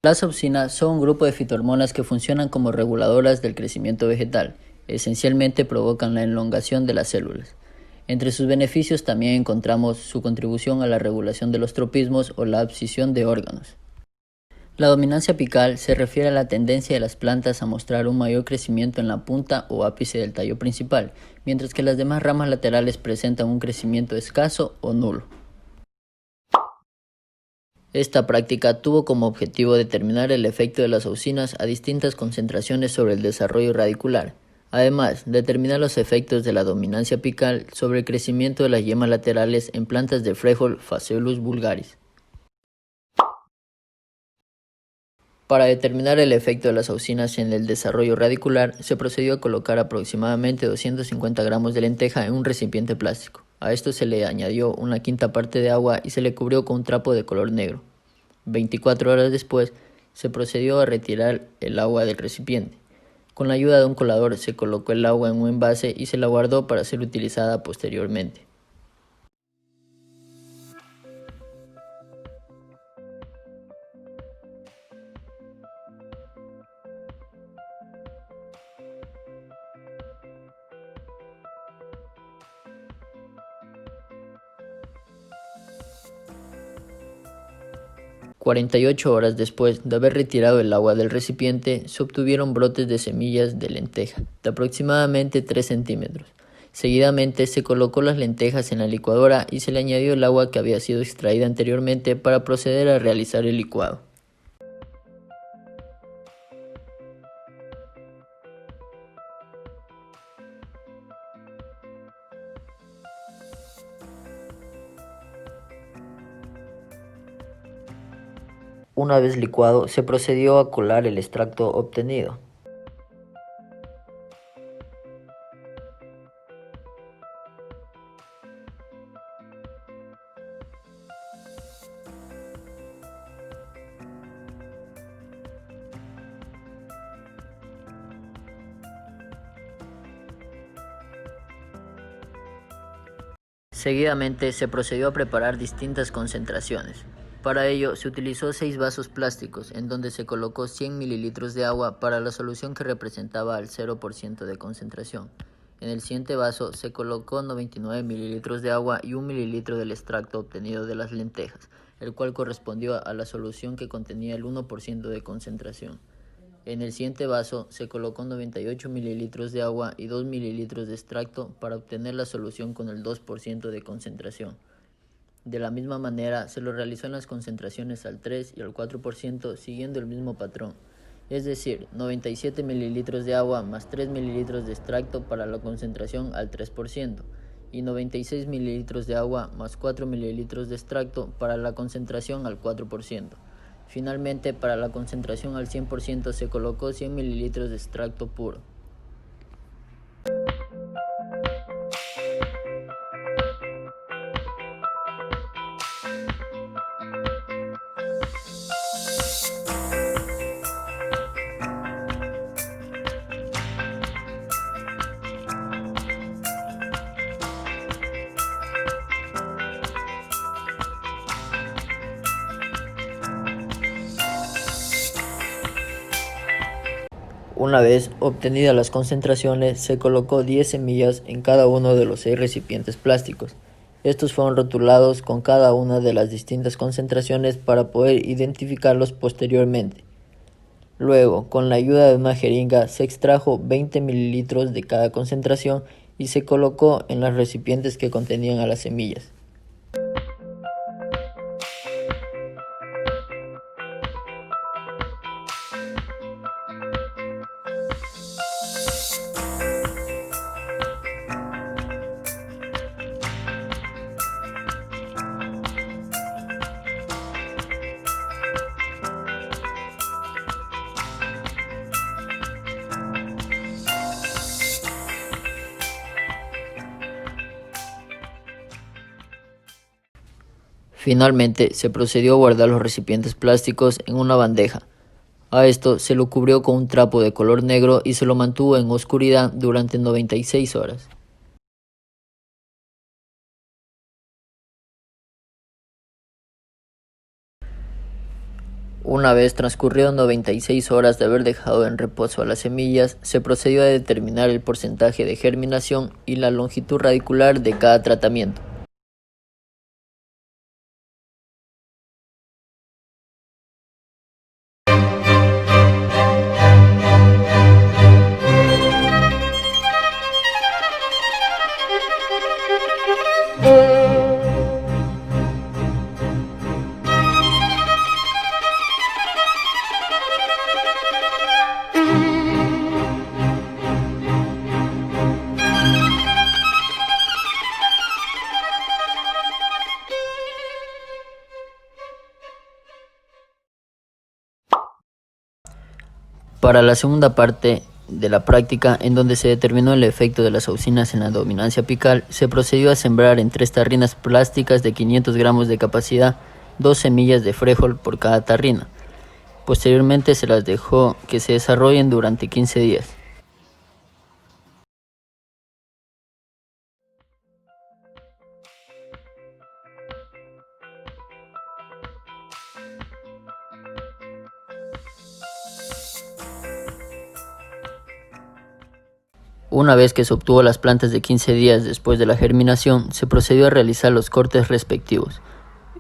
Las auxinas son un grupo de fitohormonas que funcionan como reguladoras del crecimiento vegetal. Esencialmente provocan la elongación de las células. Entre sus beneficios también encontramos su contribución a la regulación de los tropismos o la abscisión de órganos. La dominancia apical se refiere a la tendencia de las plantas a mostrar un mayor crecimiento en la punta o ápice del tallo principal, mientras que las demás ramas laterales presentan un crecimiento escaso o nulo. Esta práctica tuvo como objetivo determinar el efecto de las auxinas a distintas concentraciones sobre el desarrollo radicular. Además, determinar los efectos de la dominancia apical sobre el crecimiento de las yemas laterales en plantas de frijol Phaseolus vulgaris. Para determinar el efecto de las auxinas en el desarrollo radicular, se procedió a colocar aproximadamente 250 gramos de lenteja en un recipiente plástico. A esto se le añadió una quinta parte de agua y se le cubrió con un trapo de color negro. 24 horas después, se procedió a retirar el agua del recipiente. Con la ayuda de un colador se colocó el agua en un envase y se la guardó para ser utilizada posteriormente. "48 horas después de haber retirado el agua del recipiente, se obtuvieron brotes de semillas de lenteja de aproximadamente 3 centímetros. Seguidamente se colocó las lentejas en la licuadora y se le añadió el agua que había sido extraída anteriormente para proceder a realizar el licuado. Una vez licuado, se procedió a colar el extracto obtenido. Seguidamente se procedió a preparar distintas concentraciones. Para ello se utilizó 6 vasos plásticos en donde se colocó 100 mililitros de agua para la solución que representaba el 0% de concentración. En el siguiente vaso se colocó 99 mililitros de agua y 1 mililitro del extracto obtenido de las lentejas, el cual correspondió a la solución que contenía el 1% de concentración. En el siguiente vaso se colocó 98 mililitros de agua y 2 mililitros de extracto para obtener la solución con el 2% de concentración. De la misma manera se lo realizó en las concentraciones al 3 y al 4% siguiendo el mismo patrón, es decir, 97 mililitros de agua más 3 mililitros de extracto para la concentración al 3% y 96 mililitros de agua más 4 mililitros de extracto para la concentración al 4%. Finalmente, para la concentración al 100% se colocó 100 mililitros de extracto puro. Una vez obtenidas las concentraciones, se colocó 10 semillas en cada uno de los 6 recipientes plásticos. Estos fueron rotulados con cada una de las distintas concentraciones para poder identificarlos posteriormente. Luego, con la ayuda de una jeringa, se extrajo 20 mililitros de cada concentración y se colocó en los recipientes que contenían a las semillas. Finalmente, se procedió a guardar los recipientes plásticos en una bandeja. A esto se lo cubrió con un trapo de color negro y se lo mantuvo en oscuridad durante 96 horas. Una vez transcurrido 96 horas de haber dejado en reposo a las semillas, se procedió a determinar el porcentaje de germinación y la longitud radicular de cada tratamiento. Para la segunda parte de la práctica, en donde se determinó el efecto de las auxinas en la dominancia apical, se procedió a sembrar en 3 tarrinas plásticas de 500 gramos de capacidad 2 semillas de frijol por cada tarrina. Posteriormente se las dejó que se desarrollen durante 15 días. Una vez que se obtuvo las plantas de 15 días después de la germinación, se procedió a realizar los cortes respectivos.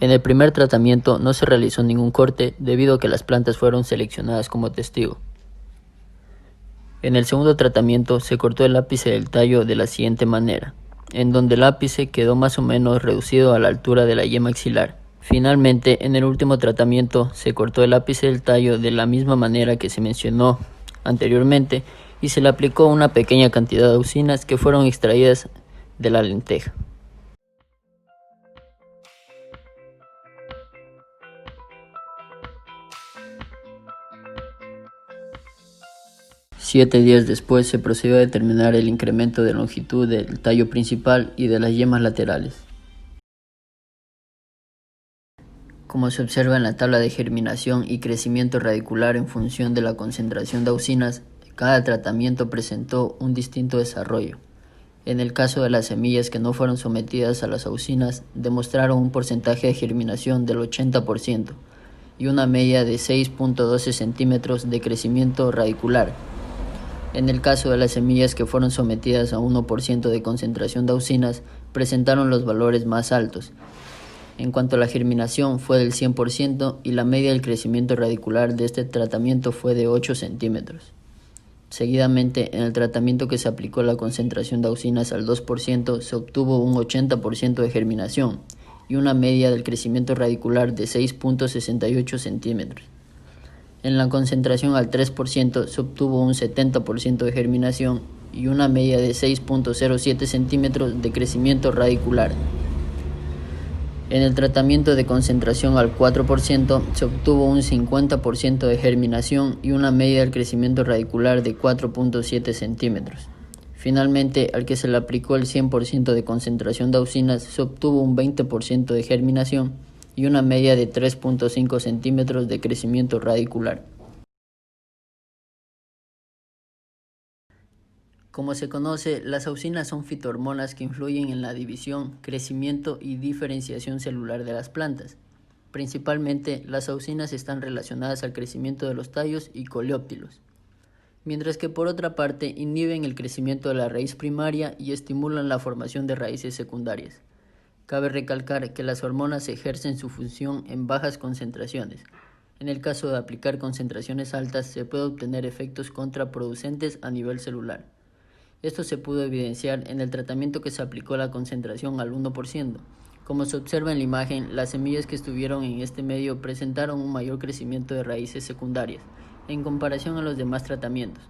En el primer tratamiento no se realizó ningún corte debido a que las plantas fueron seleccionadas como testigo. En el segundo tratamiento se cortó el ápice del tallo de la siguiente manera, en donde el ápice quedó más o menos reducido a la altura de la yema axilar. Finalmente, en el último tratamiento se cortó el ápice del tallo de la misma manera que se mencionó anteriormente y se le aplicó una pequeña cantidad de auxinas que fueron extraídas de la lenteja. Siete días después se procedió a determinar el incremento de longitud del tallo principal y de las yemas laterales. Como se observa en la tabla de germinación y crecimiento radicular en función de la concentración de auxinas, cada tratamiento presentó un distinto desarrollo. En el caso de las semillas que no fueron sometidas a las auxinas, demostraron un porcentaje de germinación del 80% y una media de 6.12 centímetros de crecimiento radicular. En el caso de las semillas que fueron sometidas a 1% de concentración de auxinas, presentaron los valores más altos. En cuanto a la germinación, fue del 100% y la media del crecimiento radicular de este tratamiento fue de 8 centímetros. Seguidamente, en el tratamiento que se aplicó la concentración de auxinas al 2%, se obtuvo un 80% de germinación y una media del crecimiento radicular de 6.68 centímetros. En la concentración al 3% se obtuvo un 70% de germinación y una media de 6.07 centímetros de crecimiento radicular. En el tratamiento de concentración al 4% se obtuvo un 50% de germinación y una media del crecimiento radicular de 4.7 centímetros. Finalmente, al que se le aplicó el 100% de concentración de auxinas, se obtuvo un 20% de germinación y una media de 3.5 centímetros de crecimiento radicular. Como se conoce, las auxinas son fitohormonas que influyen en la división, crecimiento y diferenciación celular de las plantas. Principalmente, las auxinas están relacionadas al crecimiento de los tallos y coleóptilos, mientras que por otra parte inhiben el crecimiento de la raíz primaria y estimulan la formación de raíces secundarias. Cabe recalcar que las hormonas ejercen su función en bajas concentraciones. En el caso de aplicar concentraciones altas, se puede obtener efectos contraproducentes a nivel celular. Esto se pudo evidenciar en el tratamiento que se aplicó la concentración al 1%. Como se observa en la imagen, las semillas que estuvieron en este medio presentaron un mayor crecimiento de raíces secundarias en comparación a los demás tratamientos.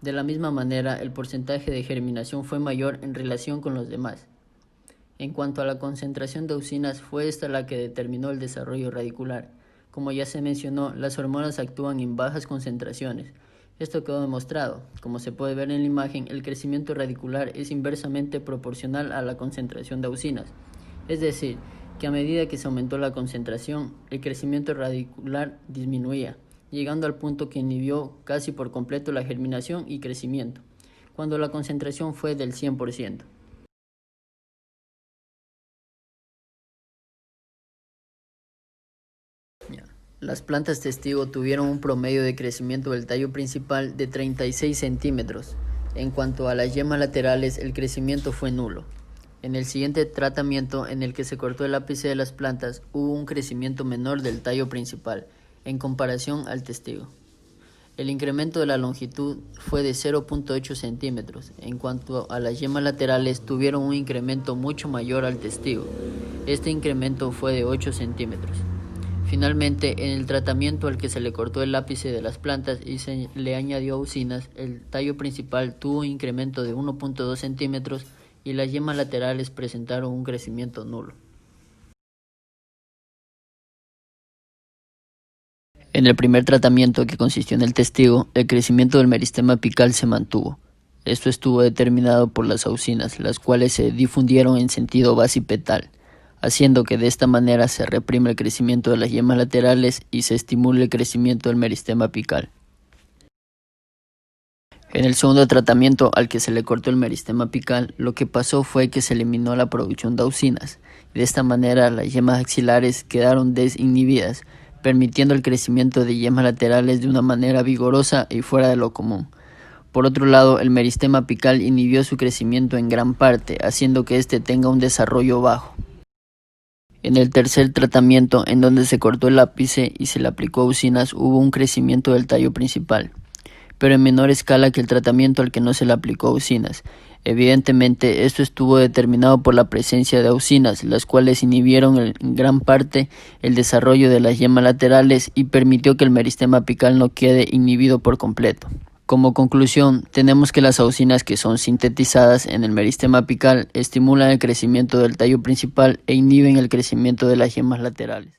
De la misma manera, el porcentaje de germinación fue mayor en relación con los demás. En cuanto a la concentración de auxinas, fue esta la que determinó el desarrollo radicular. Como ya se mencionó, las hormonas actúan en bajas concentraciones. Esto quedó demostrado. Como se puede ver en la imagen, el crecimiento radicular es inversamente proporcional a la concentración de auxinas. Es decir, que a medida que se aumentó la concentración, el crecimiento radicular disminuía, llegando al punto que inhibió casi por completo la germinación y crecimiento, cuando la concentración fue del 100%. Las plantas testigo tuvieron un promedio de crecimiento del tallo principal de 36 centímetros. En cuanto a las yemas laterales, el crecimiento fue nulo. En el siguiente tratamiento, en el que se cortó el ápice de las plantas, hubo un crecimiento menor del tallo principal, en comparación al testigo. El incremento de la longitud fue de 0.8 centímetros. En cuanto a las yemas laterales, tuvieron un incremento mucho mayor al testigo. Este incremento fue de 8 centímetros. Finalmente, en el tratamiento al que se le cortó el ápice de las plantas y se le añadió auxinas, el tallo principal tuvo un incremento de 1.2 centímetros y las yemas laterales presentaron un crecimiento nulo. En el primer tratamiento, que consistió en el testigo, el crecimiento del meristema apical se mantuvo. Esto estuvo determinado por las auxinas, las cuales se difundieron en sentido basipetal, haciendo que de esta manera se reprime el crecimiento de las yemas laterales y se estimule el crecimiento del meristema apical. En el segundo tratamiento, al que se le cortó el meristema apical, lo que pasó fue que se eliminó la producción de auxinas, y de esta manera las yemas axilares quedaron desinhibidas, permitiendo el crecimiento de yemas laterales de una manera vigorosa y fuera de lo común. Por otro lado, el meristema apical inhibió su crecimiento en gran parte, haciendo que éste tenga un desarrollo bajo. En el tercer tratamiento, en donde se cortó el ápice y se le aplicó auxinas, hubo un crecimiento del tallo principal, pero en menor escala que el tratamiento al que no se le aplicó auxinas. Evidentemente, esto estuvo determinado por la presencia de auxinas, las cuales inhibieron en gran parte el desarrollo de las yemas laterales y permitió que el meristema apical no quede inhibido por completo. Como conclusión, tenemos que las auxinas que son sintetizadas en el meristema apical estimulan el crecimiento del tallo principal e inhiben el crecimiento de las yemas laterales.